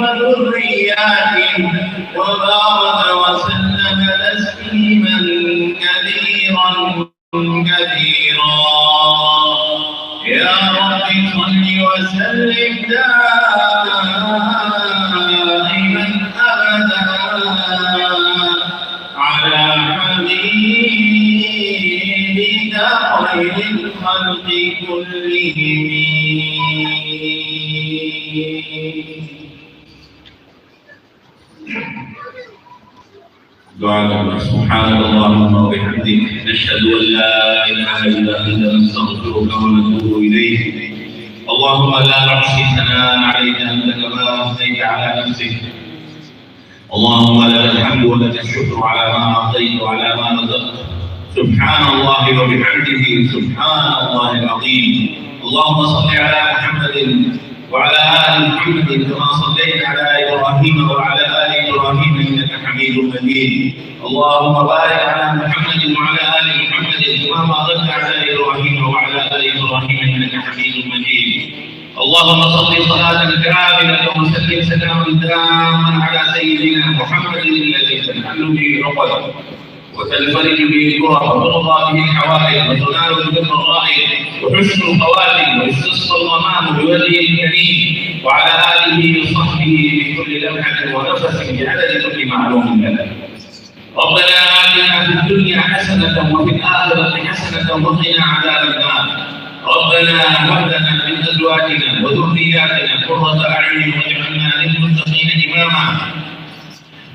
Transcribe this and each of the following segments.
وذرياتهم وبارك وسلم تسليما كثيرا يا رب صل وسلم دائما أبدا على حبيبك خير الخلق كلهم. دعاء سبحانك اللهم وبحمدك نشهد أن لا إله إلا أنت نستغفرك ونتوب إليك. اللهم لا نحصي ثناء عليك أنت كما أثنيت على نفسك. اللهم لك الحمد ولك الشكر على ما أعطيت وعلى ما رزقت. سبحان الله وبحمده سبحان الله العظيم. اللهم صل على محمد وعلى آل محمد كما صليت على إبراهيم وعلى آل إبراهيم إنك حميد مجيد. اللهم بارك على محمد وعلى آل محمد كما باركت على إبراهيم وعلى آل إبراهيم إنك حميد مجيد. اللهم صل صلاة كاملة وسلم سلاما تاما على سيدنا محمد الذي تنحل به العقد وتنفرج به الكرب وترضى به الحوائج وتنال به الرغائب وحسن الخواتم ويستسقى الغمام بوجهه الكريم وعلى آله وصحبه بكل لمحة ونفس بعدد كل معلوم لنا. ربنا آتنا في الدنيا حسنة وفي الآخرة حسنة وقنا عذاب النار. ربنا هب لنا من أزواجنا وذرياتنا قرة أعين واجعلنا للمتقين إماما.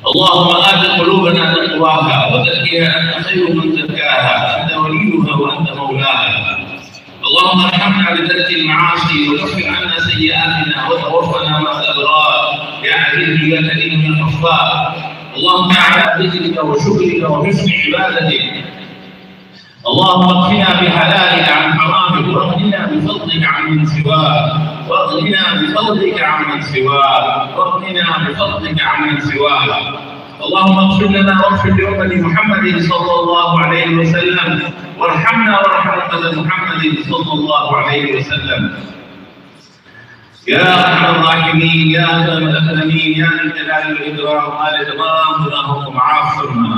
اللهم آت قلوبنا تقواها وزكها أنت خير من زكاها أنت وليها وأنت مولاها. اللهم ارحمنا بترك المعاصي وكفر عنا سيئاتنا وتوفنا مع الأبرار يا عزيز يا كريم يا غفار. اللهم على ذكرك وشكرك وحسن عبادتك. اللهم اكفنا بحلالك عن حرامك واغننا بفضلك عمن سواك واغننا بفضلك عمن سواك واغننا بفضلك عمن سواك. اللهم اغفر لنا واغفر لأمة محمد صلى الله عليه وسلم وارحمنا وارحم أمة محمد صلى الله عليه وسلم. يا أرحم الراحمين يا أكرم الأكرمين يا ذا الجلال والإكرام قال تمام غناهم عافنا.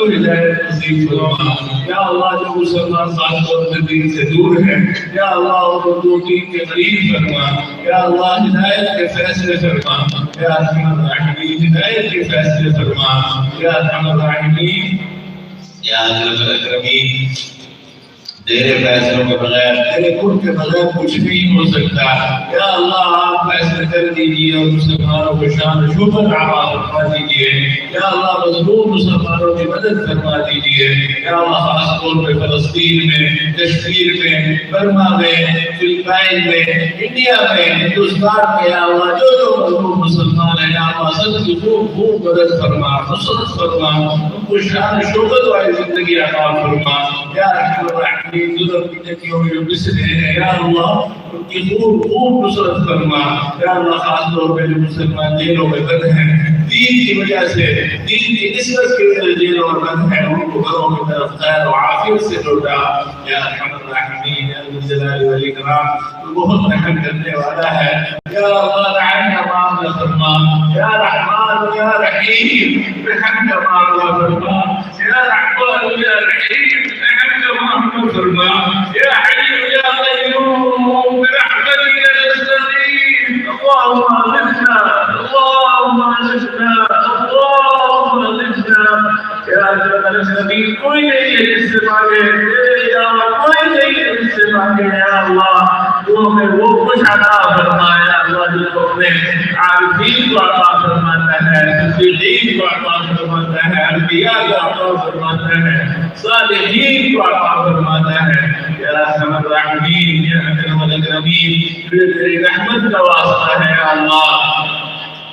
کو ہدایت نصیب فرما یا اللہ جو مسلمان خاص طور پر دین سے دور ہے یا اللہ ان کو دین کے قریب فرما یا اللہ ہدایت کے فیصلے فرما یا ارحم الراحمین ہدایت کے فیصلے فرما یا ارحم الراحمین یا اکرم الاکرمین تیرے فیصلوں کے بغیر تیرے قرب کے بغیر کچھ نہیں ہو سکتا یا اللہ آپ فیصلے کر دیجیے اور مسلمانوں کو شان و شوکت عطا فرما دیجیے یا اللہ مظلوم مسلمانوں کی مدد فرما دیجیے یا اللہ خاص طور پہ فلسطین میں کشمیر میں برما میں فلپائن میں انڈیا میں ہندوستان میں یا اللہ جو مظلوم مسلمان ہیں یا اللہ سب کی خوب مدد فرما نصرت فرما ان کو شان و شوکت والی زندگی عطا فرما یا رحم الرحمین جو مصر ہے یا اللہ ان کی خوب نصرت فرما یا اللہ خاص طور پہ جو مسلمان جیلوں میں بند ہیں دین کی وجہ سے دین کی نسبت کی وجہ سے جیلوں میں بند ہیں ان کو گھروں کی طرف خیر و عافیت سے لوٹا یا ارحم الراحمین یا ذو الجلال والاکرام بہت رحم کرنے والا ہے یا اللہ رحم کا معاملہ فرما یا رحمان یا رحیم رحم کا معاملہ فرما یا رحمان یا رحیم رحم کا معاملہ فرما یا حی یا قیوم برحمتک نستغیث اللهم اغثنا اللهم اغثنا اللهم اغثنا یا اکرم الاکرمین کوئی نہیں ہے جس سے مانگے یا اللہ کوئی نہیں ہے جس سے مانگے یا اللہ تو ہمیں وہ کچھ عطا فرما یا اللہ جو تو اپنے عارفین کو عطا فرماتا ہے صدیقین کو عطا فرماتا ہے انبیاء کو عطا فرماتا ہے صالحین کو عطا فرماتا ہے یا ارحم الراحمین یا اکرم الاکرمین تیری رحمت کا واسطہ ہے یا اللہ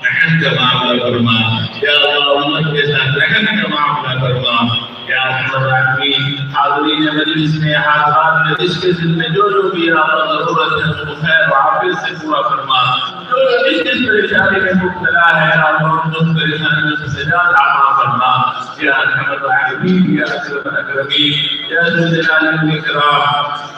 رحم کا معاملہ فرما یا اللہ امت کے ساتھ رحم کا معاملہ فرما یا ارحم الراحمین حاضرین مجلس میں حاضرات میں جس کے دل میں جو بھی یا اللہ ضرورت ہے اس کو خیر و عافیت سے پورا فرما جو جس پریشانی میں مبتلا ہے یا اللہ اس پریشانی سے نجات عطا فرما یا ارحم الراحمین یا اکرم الاکرمین یا ذو الجلال والاکرام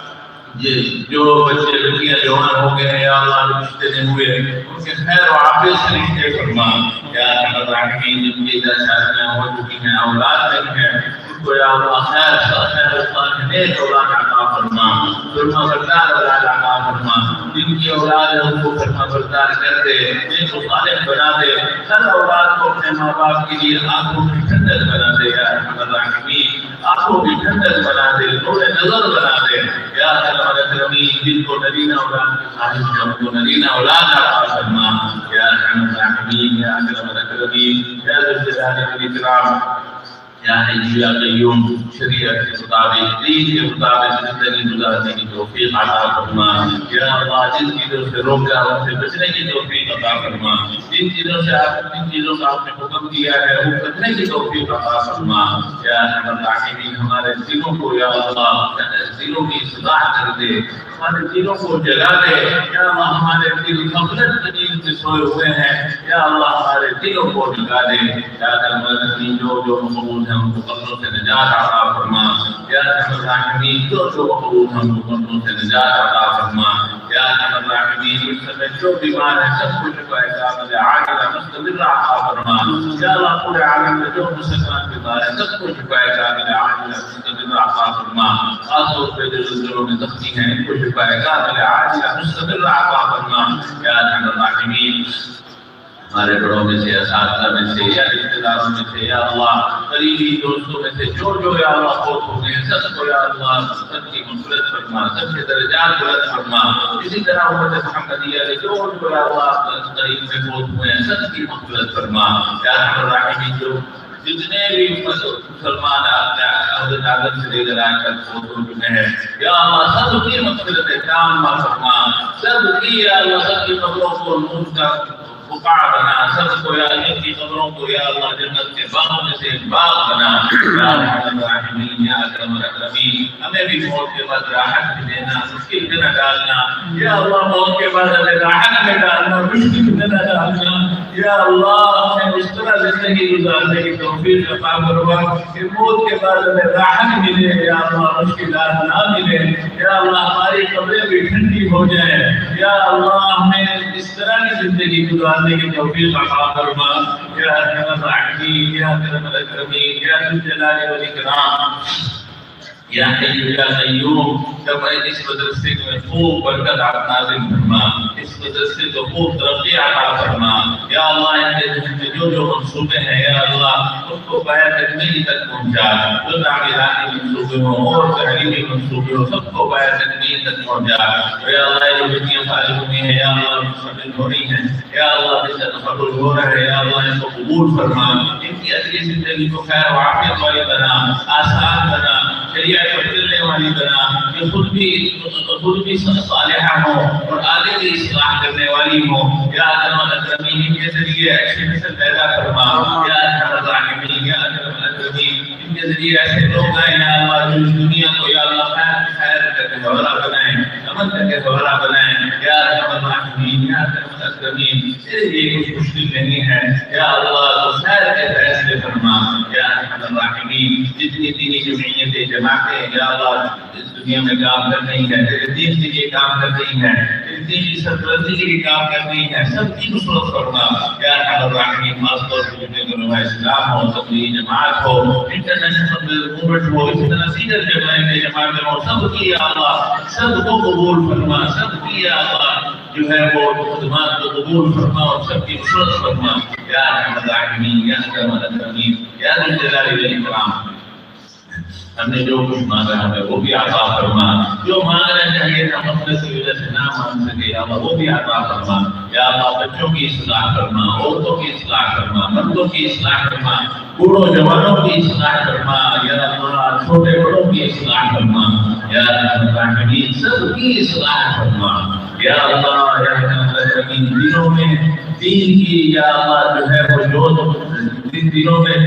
جو بچے لڑکیاں جوان ہو گئے ہیں یا اللہ رشتے نہیں ہوئے ان کے خیر و عافیت سے رشتے فرما یا ارحم الراحمین جن کی شادیاں ہو چکی ہیں اولاد نہیں ہے ان کو یا اللہ خیر صالح نیک اولاد عطا فرما فرما بردار اولاد عطا فرما جن کی اولاد ہے ان کو فرما بردار کر دے جن کو صالح بنا دے ہر اولاد کو اپنے ماں باپ کے لیے آنکھوں کی ٹھنڈک بنا دے یا ارحم الراحمین آنکھوں کی ٹھنڈک بنا دے نور نظر بنا دے یا اکرم الاکرمین جن کو نرینہ اولاد کی خواہش ہے ان کو نرینہ اولاد عطا فرما یا ارحم الراحمین یا اکرم الاکرمین یا ذو الجلال والاکرام یا حی یا قیوم شریعت کے مطابق دین کے مطابق زندگی گزارنے کی توفیق عطا فرما یا اللہ جن چیزوں سے روکا ان سے بچنے کی توفیق عطا فرما جن چیزوں کا آپ نے حکم دیا ہے وہ کرنے کی توفیق عطا فرما یا ارحم الراحمین ہمارے دلوں کو یا اللہ دلوں کی اصلاح کر دے ہمارے دلوں کو جلا دے یا اللہ ہمارے دل غفلت کی نیند سے سوئے ہوئے ہیں یا اللہ ہمارے دلوں کو جگا دے یا ارحم الراحمین جو مقبول ہیں ان کو قبروں سے نجات عطا فرما یا ارحم الراحمین جو مقبول ہیں ان کو قبروں سے نجات عطا فرما یا ارحم الراحمین اس سمے جو بیمار ہیں سب کو شفا کاملہ عاجلہ مستمرہ عطا فرما یا اللہ پورے عالم میں جو مسلمان بیمار ہیں سب کو شفا کاملہ عاجلہ مستمرہ عطا فرما خاص طور پہ جو زلزلوں میں زخمی ہیں ان کو شفا کاملہ عاجلہ مستمرہ عطا فرما یا ارحم الراحمین ہمارے بڑوں میں سے اساتذہ میں سے یا رشتہ داروں میں سے یا اللہ قریبی دوستوں میں سے جو یا اللہ فوت ہو گئے سب کو یا اللہ سب کی مغفرت فرما سب کے درجات بلند فرما اسی طرح امت محمدیہ کے جو یا اللہ قریب میں فوت ہوئے ہیں سب کی مغفرت فرما یا ارحم الراحمین جو جتنے بھی مسلمان حضرت آدم سے لے کر آج تک فوت ہو چکے ہیں یا اللہ سب کی مغفرت تامہ فرما سب کی یا اللہ سب کی قبروں کو نور کا بقاع بنا سب کو یا اللہ کی قبروں کو یا اللہ جنت کے باغوں میں سے ایک باغ بنا یا ارحم الراحمین یا اکرم الاکرمین ہمیں بھی موت کے بعد راحت بھی دینا مشکل میں نہ ڈالنا یا اللہ موت کے بعد ہمیں راحت میں ڈالنا مشکل میں نہ ڈالنا یا اللہ ہمیں اس طرح طرح زندگی گزارنے کی توفیق عطا فرما کہ موت کے بعد ہمیں راحت ملے یا اللہ، مشکلات نہ ملے یا اللہ، ہماری قبریں بھی ٹھنڈی ہو جائیں یا اللہ، ہمیں اس طرح کی زندگی گزارنے کی توفیق عطا فرما یا ارحم الراحمین یا اکرم الاکرمین یا ذو الجلال والاکرام یا حی یا قیوم۔ جب اس مدرسے میں خوب برکت آپ نازل فرما، اس مدرسے کو خوب ترقی عطا فرما یا اللہ، ان کے ذہن میں جو جو منصوبے ہیں یا اللہ اس کو بیان تکمیل تک پہنچا، جو تعمیراتی منصوبے ہوں اور تحریری منصوبے ہوں سب کو بیان تکمیل تک پہنچا یا اللہ۔ یہ بیٹیاں فارغ ہوئی ہیں یا اللہ، مستقبل ہو رہی ہیں یا اللہ، جس سے تقبل ہو رہا ہے یا اللہ، ان کو قبول فرما، ان کی اگلی زندگی کو خیر و عافیت والی بنا، آسان بنا، شریعت پر چلنے والی بنا، کہ خود بھی صالحہ ہوں اور آگے بھی اصلاح کرنے والی ہوں یا اکرم الاکرمین۔ کے ذریعے ایسے نسل پیدا فرما یا ارحم الراحمین یا اکرم الاکرمین۔ ان کے ذریعے ایسے لوگ آئے یا اللہ، جو اس دنیا کو یا اللہ خیر کر کے گوارا بنائیں، امن کر کے گوارا بنائیں یا ارحم الراحمین یا اکرم الاکرمین۔ تیرے لیے کچھ مشکل نہیں ہے یا اللہ، تو خیر کے فیصلے فرما یا ارحم الراحمین۔ جتنی دینی جمعیتیں جماعتیں یا اللہ اس دنیا میں کام کر رہی ہے، تیرے دین کے لیے کام کر رہی ہے، تیرے دین کی سرپرستی کے لیے کام کر رہی ہے، سب کی نصرت فرما یا ارحم الراحمین۔ خاص طور پر جتنے علماء اسلام ہو، تبلیغی جماعت ہو، انٹرنیشنل موومنٹ ہو، اس طرح سینئر جماعتیں ہو، سب کی یا اللہ سب کو قبول فرما، سب کی یا اللہ جو ہے وہ خدمات کو قبول فرما اور سب کی نصرت فرما یا ارحم الراحمین یا اکرم الاکرمین یا ذو الجلال والاکرام۔ ہم نے جو کچھ مانگا ہمیں وہ بھی عطا فرما، جو مانگنا چاہیے تھا غفلت کی وجہ سے نہ مانگ سکے یا اللہ وہ بھی عطا فرما یا اللہ۔ بچوں کی اصلاح فرما، عورتوں کی اصلاح فرما، مردوں کی اصلاح فرما، بوڑھوں جوانوں کی اصلاح فرما یا اللہ، چھوٹے بڑوں کی اصلاح فرما یا الراحمین، سب کی اصلاح فرما یا اللہ یا الراحمین۔ دنوں میں دین کی یا اللہ جو ہے وہ جو دنوں میں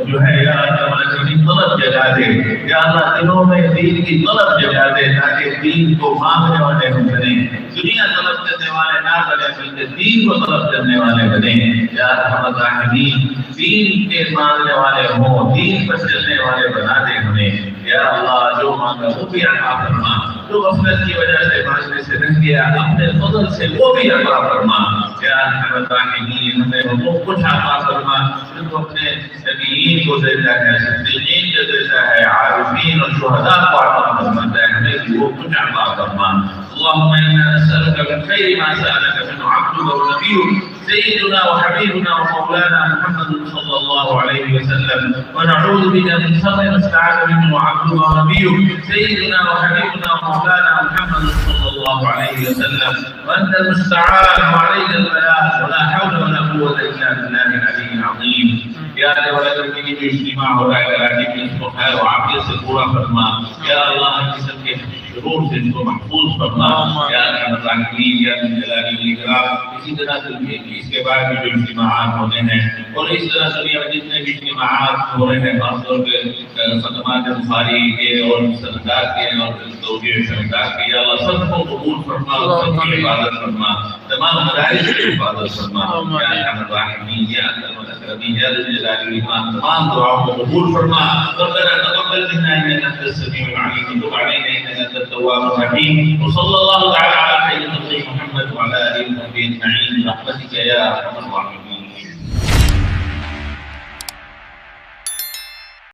جو ہے یا اللہ طلب جگا دے یا اللہ، دنوں میں دین کی طلب جگا دے تاکہ دین کو مانگنے والے ہم بنے، دنیا طلب کرنے والے نہ بنے بلکہ دین کو طلب کرنے والے بنے یا ارحم الراحمین۔ دین کے مانگنے والے ہوں، دین پر چلنے والے بنا دے ہمیں یا اللہ۔ جو مانگا وہ بھی عطا فرما، جو غفلت کی وجہ سے مانگنے سے رہ گیا اپنے فضل سے وہ بھی عطا فرما یا ارحم الراحمین۔ ہمیں وہ کچھ عطا فرما جو اپنے نبیین کو دیتا ہے، صدیقین کو دیتا ہے، عارفین اور شہداء کو عطا فرماتا ہے، ہمیں بھی وہ کچھ عطا فرما۔ اللهم انا نسألك من خير ما سألك منه عبدك ونبيك سيدنا وحبيبنا ومولانا محمد صلى الله عليه وسلم، ونعوذ بك من شر ما استعاذ منه عبدك ونبيك سيدنا وحبيبنا ومولانا محمد صلى الله عليه وسلم، وانت المستعان وعليك البلاغ ولا حول ولا قوة الا بالله العلي العظيم۔ یا اللہ والدین کی جو اجتماع ہو رہا ہے کراچی میں اس کو خیر و عافیت سے پورا فرما یا اللہ، ہر قسم کے شرور سے اس کو محفوظ فرما یا ارحم الراحمین یا ذو الجلال والاکرام۔ اسی طرح سے اس کے بعد بھی جو اجتماعات ہونے ہیں اور اس طرح دنیا میں جتنے بھی اجتماعات ہو رہے ہیں، خاص طور پہ خدمات بخاری کے اور سردار کے اور توجیہ سردار کے یا اللہ سب کو قبول فرما اور سب کی حفاظت فرما، تمام مدارس کی حفاظت فرما یا ارحم الراحمین یا اکرم الاکرمین یا ذو الجلال والاکرام۔ تمام دعاؤں کو قبول فرما۔ ربنا تقبل منا انك انت السميع العليم وتب علينا انك انت التواب الرحيم، وصلى الله تعالى على سيدنا محمد وعلى اله وصحبه اجمعين برحمتك يا ارحم الراحمين۔